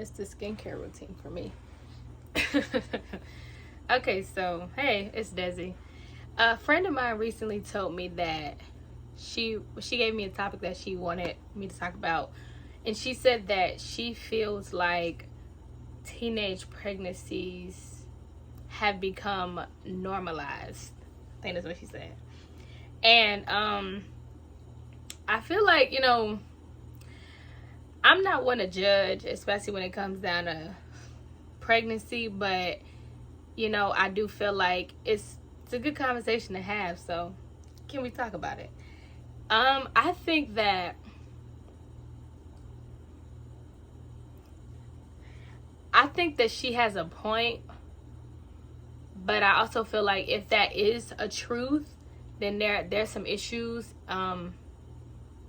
It's the skincare routine for me. Okay, so hey, it's Desi. A friend of mine recently told me that she gave me a topic that she wanted me to talk about, and she said that she feels like teenage pregnancies have become normalized. I think that's what she said. And I feel like, I'm not one to judge, especially when it comes down to pregnancy, but I do feel like it's a good conversation to have. So, can we talk about it? I think that she has a point, but I also feel like if that is a truth, then there's some issues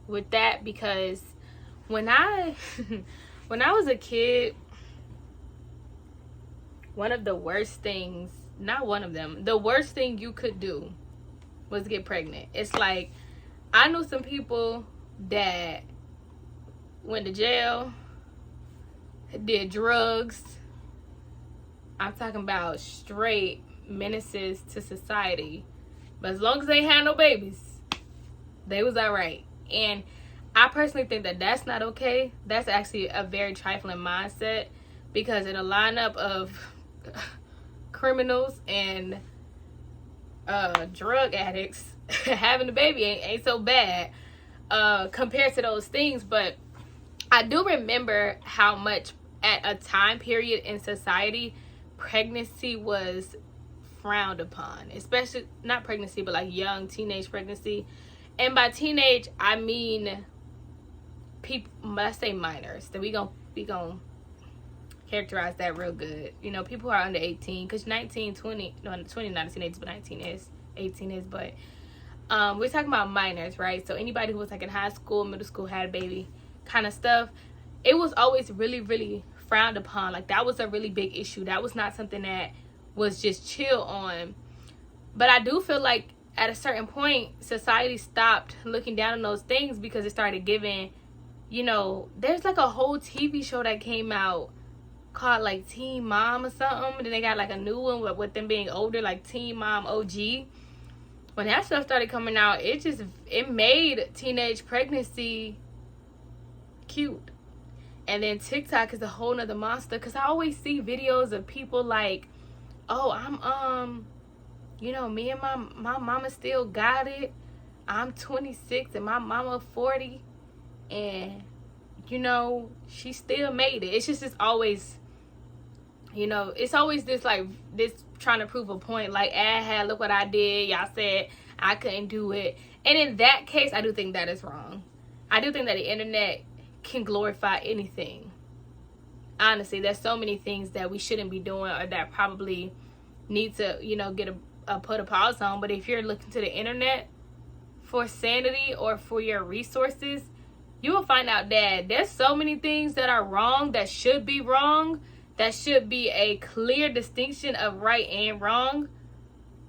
with that, because when I when I was a kid, one of the worst things, not one of them, the worst thing you could do was get pregnant. It's like, I knew some people that went to jail, did drugs. I'm talking about straight menaces to society. But as long as they had no babies, they was all right. And I personally think that that's not okay. That's actually a very trifling mindset, because in a lineup of criminals and drug addicts, having a baby ain't so bad compared to those things. But I do remember how much at a time period in society pregnancy was frowned upon, especially not pregnancy, but like young teenage pregnancy. And by teenage, I mean people, let's say minors. Then we gonna characterize that real good. People who are under 18, because 19, 20, no, 20 not a teenager, but 19 is, 18 is, but we're talking about minors, right? So anybody who was like in high school, middle school, had a baby kind of stuff, it was always really, really frowned upon. Like, that was a really big issue. That was not something that was just chill on. But I do feel like at a certain point, society stopped looking down on those things, because it started giving, there's like a whole TV show that came out called like Teen Mom or something. And then they got like a new one with them being older, like Teen Mom OG. When that stuff started coming out, it made teenage pregnancy cute. And then TikTok is a whole nother monster, because I always see videos of people like, oh, I'm me and my mama still got it. I'm 26 and my mama 40, and she still made it. It's always, it's always this like this trying to prove a point, like, look what I did, y'all said I couldn't do it. And in that case, I do think that is wrong. I do think that the internet can glorify anything. Honestly, there's so many things that we shouldn't be doing, or that probably need to get put a pause on. But if you're looking to the internet for sanity or for your resources, you will find out that there's so many things that are wrong, that should be wrong, that should be a clear distinction of right and wrong.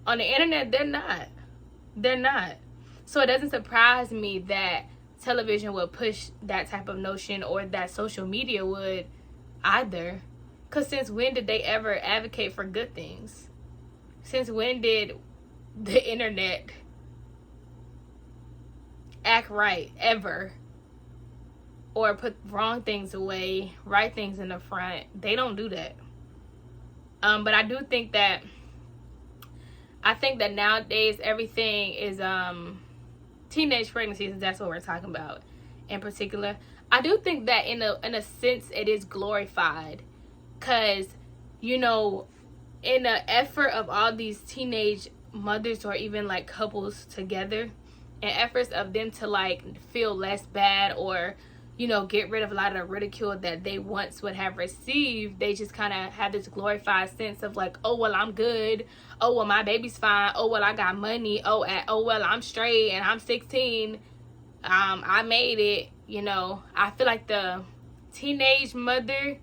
On the internet, they're not. So it doesn't surprise me that television would push that type of notion, or that social media would either. Because since when did they ever advocate for good things? Since when did the internet act right, ever? Or put wrong things away, right things in the front? They don't do that. But I do think that nowadays everything is teenage pregnancies. That's what we're talking about in particular. I do think that in a sense it is glorified, because in the effort of all these teenage mothers, or even like couples together, and efforts of them to like feel less bad, or get rid of a lot of the ridicule that they once would have received, they just kind of have this glorified sense of like, oh well, I'm good, oh well, my baby's fine, oh well, I got money, oh well, I'm straight and I'm 16, I made it. I feel like the teenage mother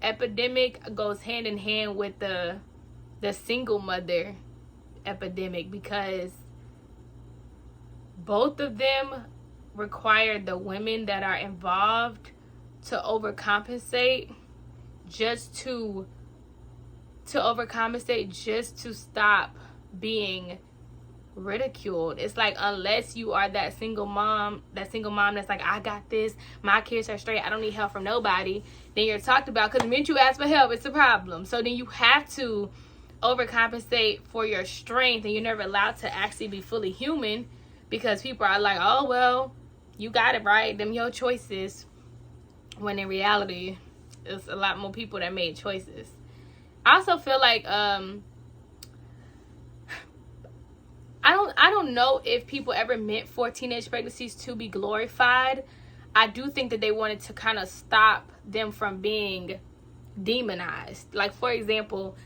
epidemic goes hand in hand with the single mother epidemic, because both of them require the women that are involved to overcompensate just to stop being ridiculed. It's like, unless you are that single mom that's like, I got this, my kids are straight, I don't need help from nobody, then you're talked about, because the minute you ask for help, it's a problem. So then you have to overcompensate for your strength, and you're never allowed to actually be fully human, because people are like, oh well, you got it right, them your choices, when in reality it's a lot more people that made choices. I also feel like I don't know if people ever meant for teenage pregnancies to be glorified. I do think that they wanted to kind of stop them from being demonized. Like, for example,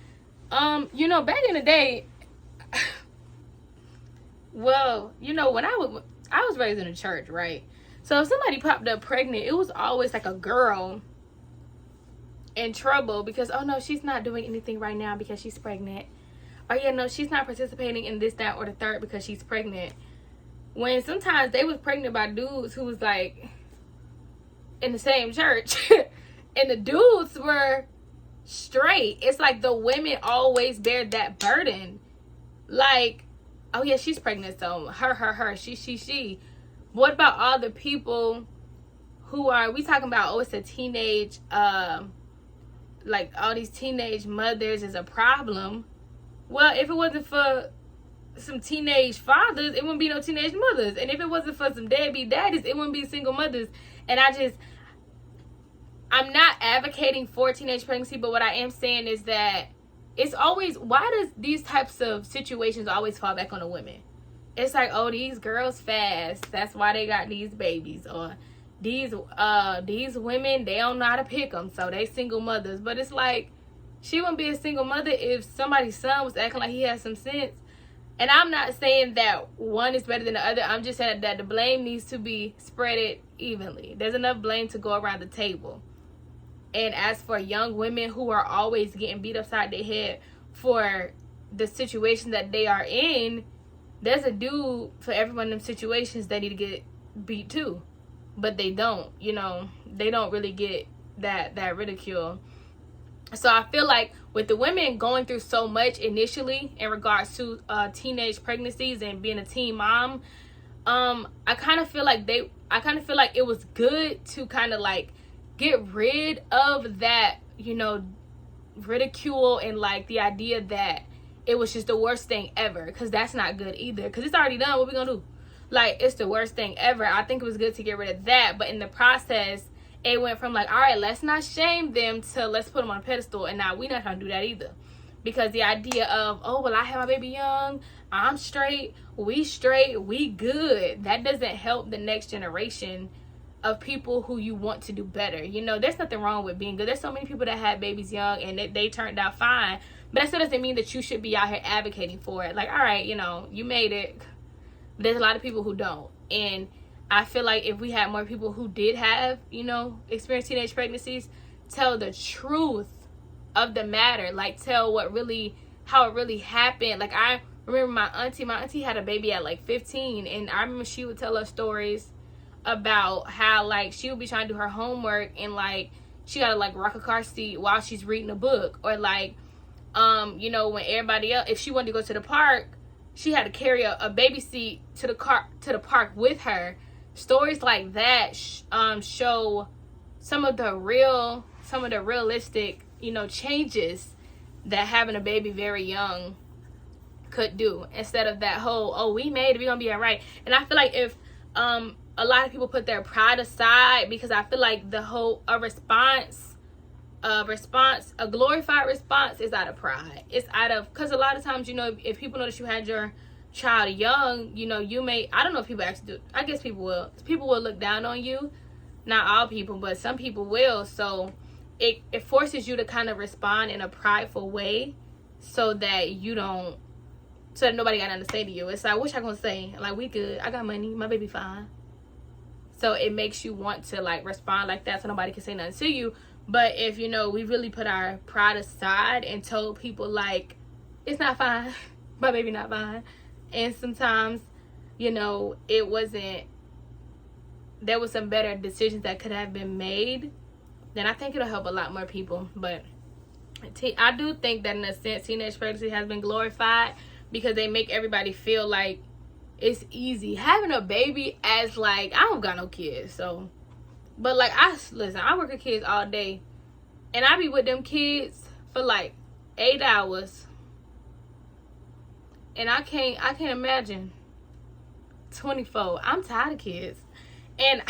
you know, back in the day, well, you know, when I was raised in a church, right? So if somebody popped up pregnant, it was always like a girl in trouble because, oh no, she's not doing anything right now because she's pregnant. Oh yeah, no, she's not participating in this, that, or the third because she's pregnant. When sometimes they was pregnant by dudes who was like in the same church and the dudes were straight. It's like the women always bear that burden. Like, oh yeah, she's pregnant, so her, she. What about all the people who are, we talking about, oh, it's a teenage, like all these teenage mothers is a problem. Well, if it wasn't for some teenage fathers, it wouldn't be no teenage mothers. And if it wasn't for some deadbeat daddies, it wouldn't be single mothers. And I'm not advocating for teenage pregnancy, but what I am saying is that it's always, why does these types of situations always fall back on the women? It's like, oh, these girls fast, that's why they got these babies. Or these women, they don't know how to pick them, so they single mothers. But it's like, she wouldn't be a single mother if somebody's son was acting like he has some sense. And I'm not saying that one is better than the other. I'm just saying that the blame needs to be spread evenly. There's enough blame to go around the table. And as for young women who are always getting beat upside their head for the situation that they are in, there's a dude for every one of them situations that need to get beat too. But they don't, you know, they don't really get that ridicule. So I feel like with the women going through so much initially in regards to teenage pregnancies and being a teen mom, I kind of feel like it was good to kind of like get rid of that, you know, ridicule and like the idea that it was just the worst thing ever, because that's not good either, because it's already done. What we gonna do? Like, it's the worst thing ever. I think it was good to get rid of that, but in the process it went from like, all right, let's not shame them, to let's put them on a pedestal. And now we're not trying to do that either, because the idea of, oh well, I had my baby young, I'm straight, we good, that doesn't help the next generation of people who you want to do better. You know, there's nothing wrong with being good. There's so many people that had babies young and they turned out fine, but that still doesn't mean that you should be out here advocating for it. Like, all right, you know, you made it. There's a lot of people who don't. And I feel like if we had more people who did have, you know, experienced teenage pregnancies, tell the truth of the matter, like tell how it really happened. Like, I remember my auntie had a baby at like 15, and I remember she would tell us stories about how like she would be trying to do her homework and like she gotta like rock a car seat while she's reading a book, or like you know, when everybody else, if she wanted to go to the park, she had to carry a baby seat to the park with her. Stories like that show some of the realistic, you know, changes that having a baby very young could do, instead of that whole, oh, we made it, we're gonna be all right. And I feel like if a lot of people put their pride aside, because I feel like the whole a glorified response is out of pride. It's out of, because a lot of times, you know, if people know that you had your child young, you know, you may, I don't know if people actually do, I guess people will look down on you. Not all people, but some people will. So it forces you to kind of respond in a prideful way, so that nobody got nothing to say to you. It's like, what y'all gonna say? Like, we good, I got money, my baby fine. So it makes you want to like respond like that, so nobody can say nothing to you. But if, you know, we really put our pride aside and told people like, it's not fine, my baby not fine. And sometimes, you know, there was some better decisions that could have been made then I think it'll help a lot more people. But I do think that in a sense teenage pregnancy has been glorified because they make everybody feel like it's easy having a baby. As like, I don't got no kids, so, but like, I work with kids all day, and I be with them kids for like 8 hours, and I can't imagine 24. I'm tired of kids. And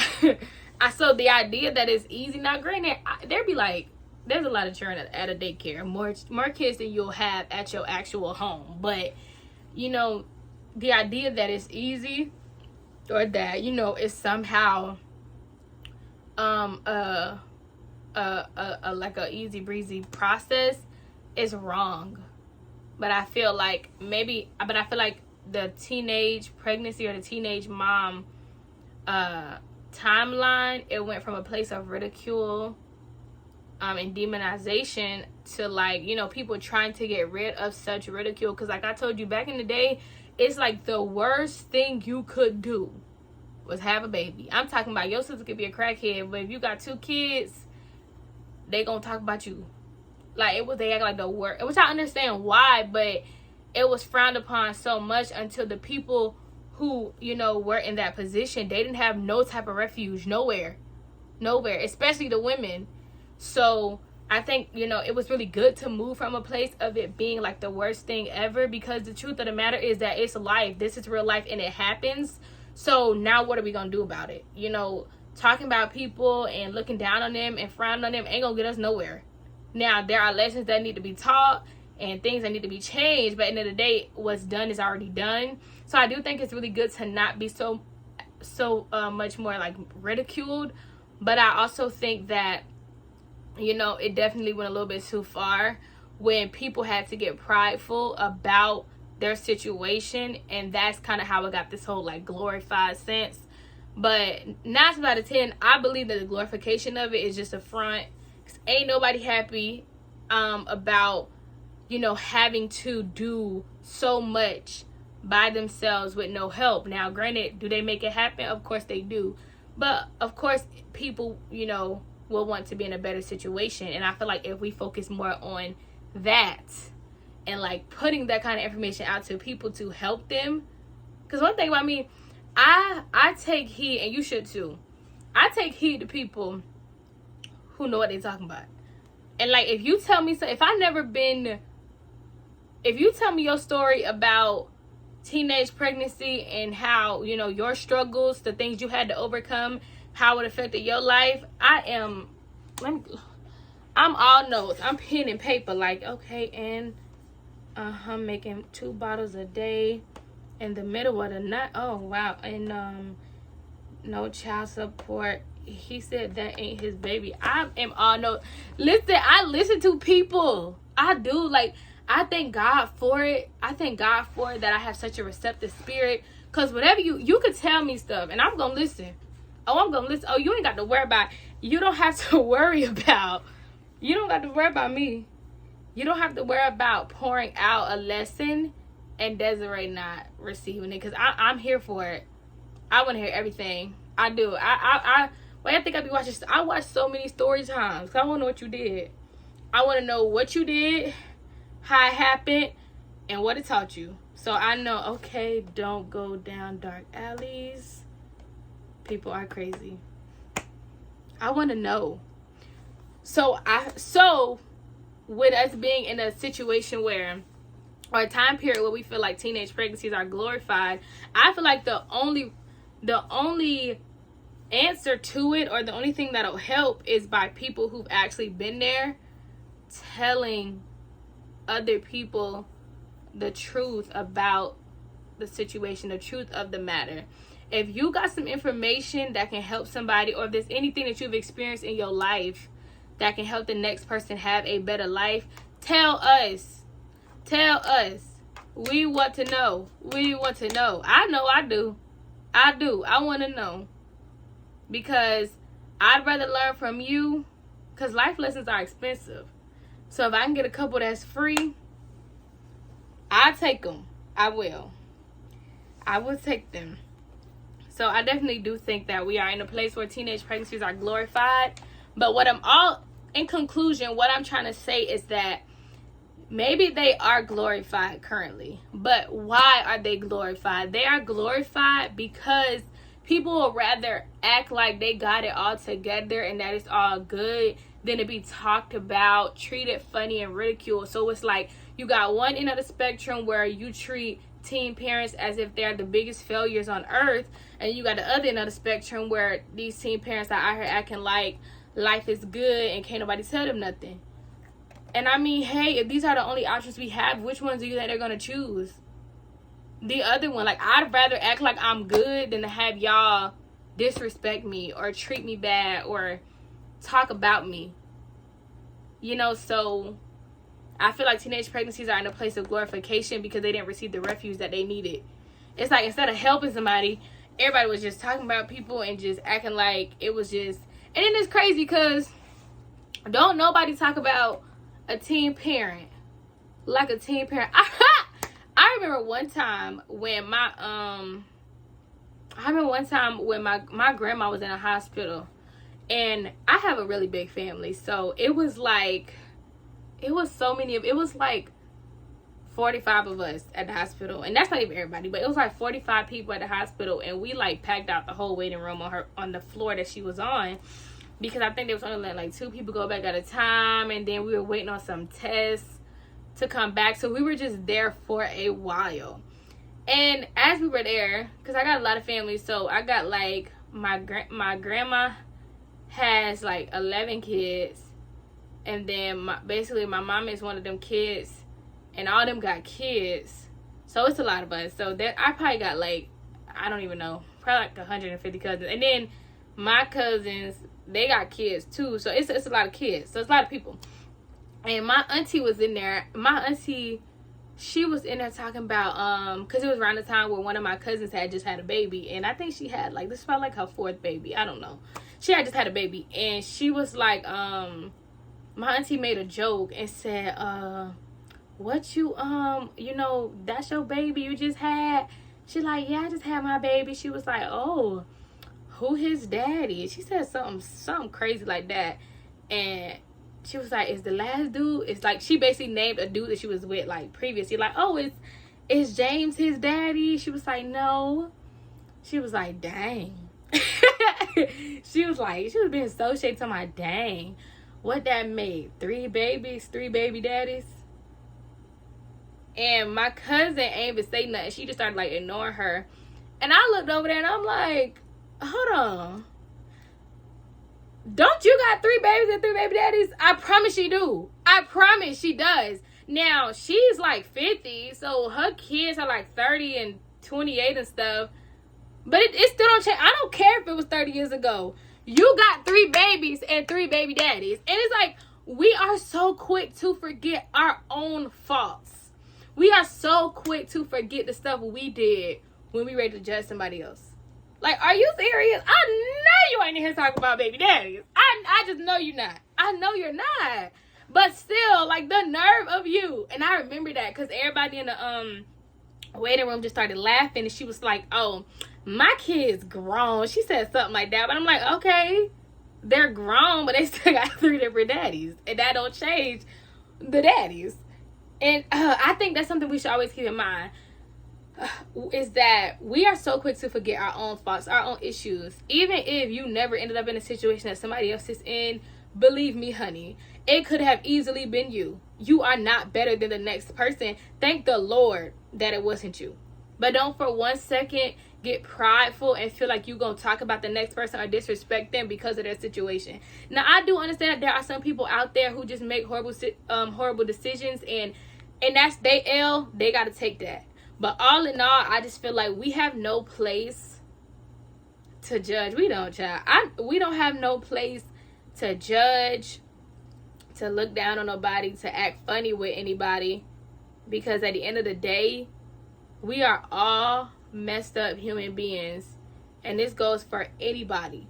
so the idea that it's easy, now granted, there'd be like, there's a lot of churn at a daycare, more kids than you'll have at your actual home. But you know, the idea that it's easy, or that, you know, it's somehow like a easy breezy process is wrong. But I feel like the teenage pregnancy or the teenage mom timeline, it went from a place of ridicule and demonization to, like, you know, people trying to get rid of such ridicule. Because like I told you, back in the day, it's like the worst thing you could do was have a baby. I'm talking about, your sister could be a crackhead, but if you got 2 kids, they gonna talk about you. Like, they act like the worst, which I understand why, but it was frowned upon so much until the people who, you know, were in that position, they didn't have no type of refuge nowhere, especially the women. So I think, you know, it was really good to move from a place of it being like the worst thing ever, because the truth of the matter is that it's life. This is real life, and it happens. So now what are we gonna do about it? You know, talking about people and looking down on them and frowning on them ain't gonna get us nowhere. Now, there are lessons that need to be taught and things that need to be changed, but at the end of the day, what's done is already done. So I do think it's really good to not be so much more like ridiculed. But I also think that, you know, it definitely went a little bit too far when people had to get prideful about their situation, and that's kind of how it got this whole like glorified sense. But 9 times out of 10, I believe that the glorification of it is just a front. 'Cause ain't nobody happy about, you know, having to do so much by themselves with no help. Now, granted, do they make it happen? Of course they do. But of course, people, you know, will want to be in a better situation. And I feel like if we focus more on that and like putting that kind of information out to people to help them. Because one thing about me, I take heed, and you should too. I take heed to people who know what they're talking about. And like, if you tell me if you tell me your story about teenage pregnancy and how, you know, your struggles, the things you had to overcome, how it affected your life, I'm all notes. I'm pen and paper, like, okay, and I'm making 2 bottles a day in the middle of the night. Oh wow. And no child support. He said that ain't his baby. I am all notes. Listen, I listen to people. I do. Like, I thank God for it. I thank God for it that I have such a receptive spirit. Because whatever you could tell me stuff, and I'm going to listen. I'm going to listen. Oh, you ain't got to worry about, you don't have to worry about, you don't got to worry about me. You don't have to worry about pouring out a lesson and Desiree not receiving it. Because I'm here for it. I want to hear everything. I do. I think I be watching, I watch so many story times. I want to know what you did. I want to know what you did, how it happened, and what it taught you. So I know, okay, don't go down dark alleys. People are crazy. I want to know. So with us being in a situation where, or a time period where we feel like teenage pregnancies are glorified, I feel like the only answer to it, or the only thing that'll help, is by people who've actually been there telling other people the truth about the situation, the truth of the matter. If you got some information that can help somebody, or if there's anything that you've experienced in your life that can help the next person have a better life, tell us. We want to know. I know I do. I want to know. Because I'd rather learn from you, because life lessons are expensive. So if I can get a couple that's free, I'll take them. I will take them. So I definitely do think that we are in a place where teenage pregnancies are glorified. But in conclusion, what I'm trying to say is that maybe they are glorified currently, but why are they glorified? They are glorified because people will rather act like they got it all together and that it's all good than to be talked about, treated funny, and ridiculed. So it's like you got one end of the spectrum where you treat teen parents as if they're the biggest failures on earth, and you got the other end of the spectrum where these teen parents are out here acting like life is good and can't nobody tell them nothing. And I mean, hey, if these are the only options we have, which ones do you think they're gonna choose? The other one. Like, I'd rather act like I'm good than to have y'all disrespect me or treat me bad or talk about me. You know, so I feel like teenage pregnancies are in a place of glorification because they didn't receive the refuge that they needed. It's like, instead of helping somebody, everybody was just talking about people and just acting like it was just... And then it's crazy because don't nobody talk about a teen parent like a teen parent. I remember one time when my grandma was in a hospital, and I have a really big family, so it was like 45 of us at the hospital, and that's not even everybody, but it was like 45 people at the hospital, and we like packed out the whole waiting room on the floor that she was on, because I think there was only letting like 2 people go back at a time, and then we were waiting on some tests to come back, so we were just there for a while. And as we were there, because I got a lot of family, so I got like my grandma has like 11 kids, and then my mom is one of them kids, and all them got kids, so it's a lot of us. So that I probably got like, I don't even know, probably like 150 cousins, and then my cousins, they got kids too, so it's a lot of kids, so it's a lot of people. And my auntie was in there. My auntie, she was in there talking about, because it was around the time where one of my cousins had just had a baby, and I think she had like, this felt like her 4th baby, I don't know, she had just had a baby, and she was like, my auntie made a joke and said, what you know, that's your baby you just had? She like, yeah, I just had my baby. She was like, oh, who his daddy? She said something crazy like that, and she was like, is the last dude, it's like, she basically named a dude that she was with like previously, like, oh, is James his daddy? She was like, no. She was like, dang. she was being so shady to my, dang, what that made 3 babies, 3 baby daddies. And my cousin ain't even say nothing. She just started like ignoring her, and I looked over there and I'm like, hold on, don't you got 3 babies and 3 baby daddies? I promise she do. I promise she does. Now, she's like 50, so her kids are like 30 and 28 and stuff. But it still don't change. I don't care if it was 30 years ago. You got 3 babies and 3 baby daddies. And it's like, we are so quick to forget our own faults. We are so quick to forget the stuff we did when we ready to judge somebody else. Like, are you serious? I know you ain't in here talking about baby daddies. I just know you're not. I know you're not. But still, like, the nerve of you. And I remember that because everybody in the waiting room just started laughing. And she was like, oh, my kid's grown. She said something like that. But I'm like, okay, they're grown, but they still got 3 different daddies. And that don't change the daddies. And I think that's something we should always keep in mind. Is that we are so quick to forget our own faults, our own issues. Even if you never ended up in a situation that somebody else is in, believe me, honey, it could have easily been you. You are not better than the next person. Thank the Lord that it wasn't you. But don't for 1 second get prideful and feel like you're going to talk about the next person or disrespect them because of their situation. Now, I do understand that there are some people out there who just make horrible decisions, and that's they L, they got to take that. But all in all, I just feel like we have no place to judge. We don't, child. We don't have no place to judge, to look down on nobody, to act funny with anybody. Because at the end of the day, we are all messed up human beings. And this goes for anybody.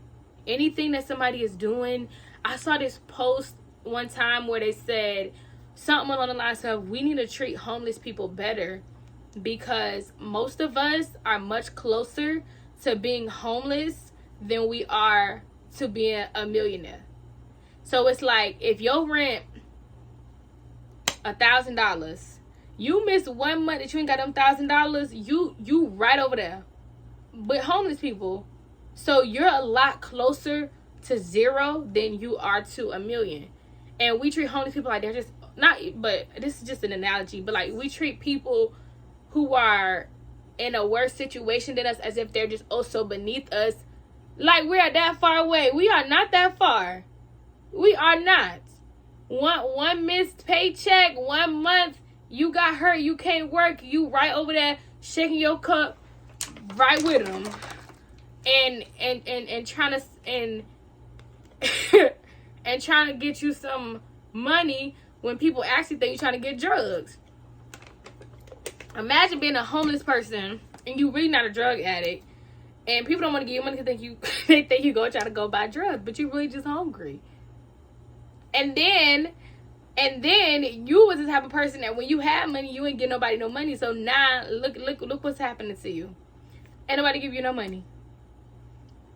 Anything that somebody is doing. I saw this post one time where they said something along the lines of, we need to treat homeless people better. Because most of us are much closer to being homeless than we are to being a millionaire. So it's like, if your rent $1,000, you miss 1 month that you ain't got them $1,000, you right over there with homeless people. So you're a lot closer to zero than you are to $1 million. And we treat homeless people like they're just not, but this is just an analogy, but like, we treat people who are in a worse situation than us as if they're just also beneath us, like we're that far away. We are not that far. We are not. One missed paycheck, 1 month, you got hurt, you can't work, you right over there shaking your cup right with them, and trying to and trying to get you some money when people actually think you're trying to get drugs. Imagine being a homeless person and you really not a drug addict, and people don't want to give you money because they think you go try to go buy drugs, but you really just hungry. And then you was the type of person that when you had money, you ain't give nobody no money. So now look what's happening to you. Ain't nobody give you no money.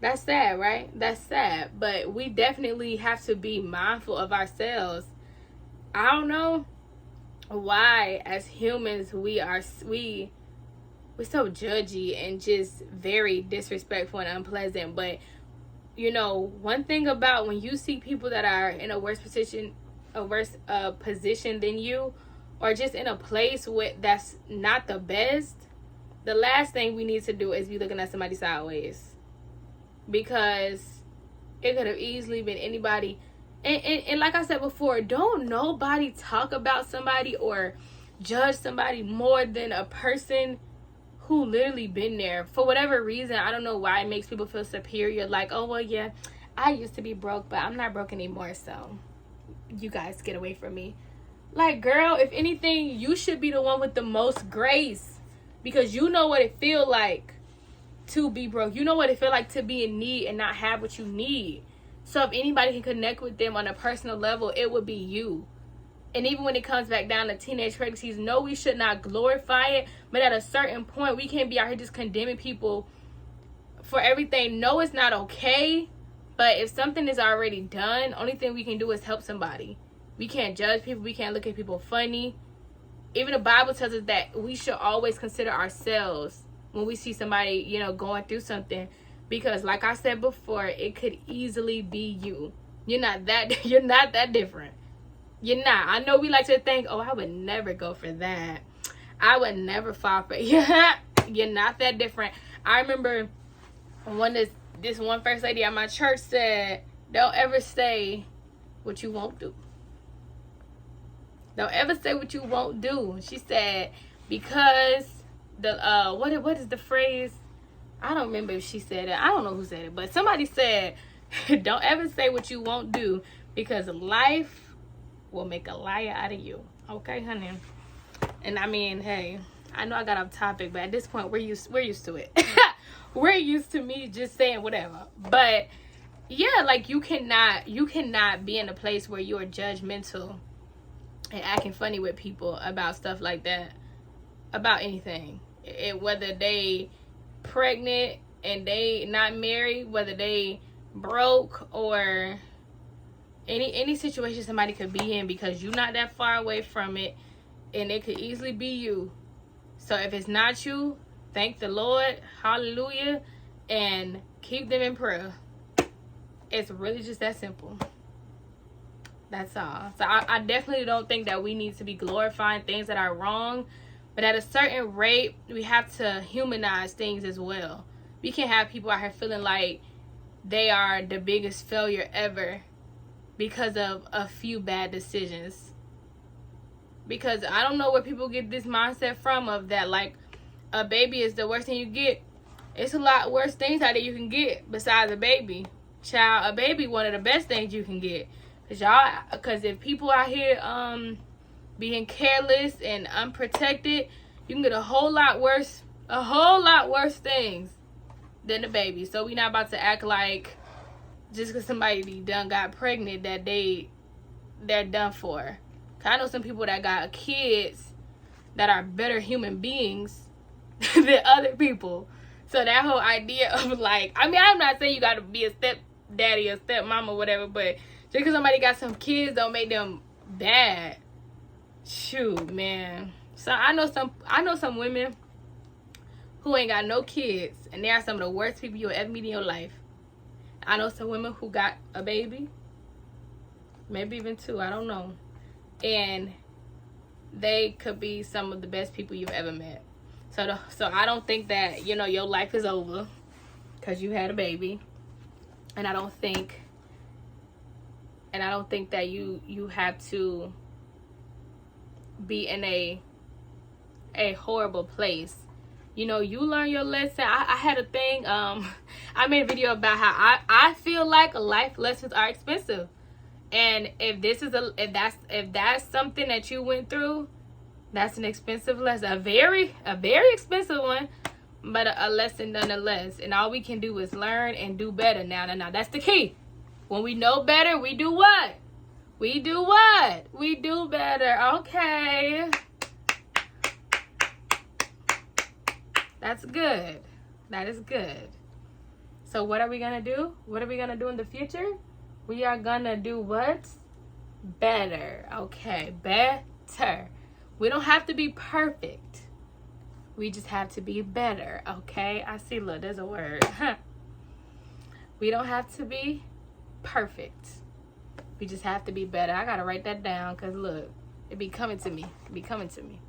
That's sad, right? That's sad. But we definitely have to be mindful of ourselves. I don't know why as humans we're so judgy and just very disrespectful and unpleasant. But you know, one thing about when you see people that are in a worse position than you, or just in a place that's not the best, the last thing we need to do is be looking at somebody sideways, because it could have easily been anybody. And like I said before, don't nobody talk about somebody or judge somebody more than a person who literally been there. For whatever reason, I don't know why it makes people feel superior. Like, oh, well, yeah, I used to be broke, but I'm not broke anymore, so you guys get away from me. Like, girl, if anything, you should be the one with the most grace, because you know what it feel like to be broke. You know what it feel like to be in need and not have what you need. So if anybody can connect with them on a personal level, it would be you. And even when it comes back down to teenage pregnancies, no, we should not glorify it. But at a certain point, we can't be out here just condemning people for everything. No, it's not okay. But if something is already done, only thing we can do is help somebody. We can't judge people. We can't look at people funny. Even the Bible tells us that we should always consider ourselves when we see somebody, you know, going through something. Because like I said before, it could easily be you. You're not that different. You're not. I know we like to think, oh, I would never go for that. I would never fall for it. You're not that different. I remember when this one first lady at my church said, don't ever say what you won't do. Don't ever say what you won't do. She said, because what is the phrase? I don't remember if she said it. I don't know who said it, but somebody said, don't ever say what you won't do, because life will make a liar out of you. Okay, honey? And I mean, hey, I know I got off topic, but at this point, we're used to it. We're used to me just saying whatever. But yeah, like, you cannot be in a place where you're judgmental and acting funny with people about stuff like that, about anything. Whether they pregnant and they not married, whether they broke, or any situation somebody could be in, because you're not that far away from it, and it could easily be you. So if it's not you, thank the Lord, hallelujah, and keep them in prayer. It's really just that simple. That's all. So I definitely don't think that we need to be glorifying things that are wrong, but at a certain rate, we have to humanize things as well. We can't have people out here feeling like they are the biggest failure ever because of a few bad decisions. Because I don't know where people get this mindset from, of that, like, a baby is the worst thing you get. It's a lot worse things out there you can get besides a baby. Child, a baby, one of the best things you can get. Because if people out here being careless and unprotected, you can get a whole lot worse things than the baby. So we not about to act like just because somebody done got pregnant that they're done for. I know some people that got kids that are better human beings than other people. So that whole idea of, like, I mean, I'm not saying you got to be a stepdaddy or stepmom or whatever, but because somebody got some kids don't make them bad. Shoot, man. So I know some women who ain't got no kids, and they are some of the worst people you'll ever meet in your life. I know some women who got a baby, maybe even 2, I don't know, and they could be some of the best people you've ever met. So I don't think that, you know, your life is over because you had a baby, and I don't think that you have to be in a horrible place. You know, you learn your lesson. I had a thing, I made a video about how I feel like life lessons are expensive. And if that's something that you went through, that's an expensive lesson. A very expensive one, but a lesson nonetheless. And all we can do is learn and do better. Now, that's the key. When we know better, we do what? We do what? We do better. Okay. That's good. That is good. So what are we going to do? What are we going to do in the future? We are going to do what? Better. Okay. Better. We don't have to be perfect. We just have to be better. Okay. I see, look, there's a word. We don't have to be perfect. We just have to be better. I got to write that down because, look, it be coming to me. It be coming to me.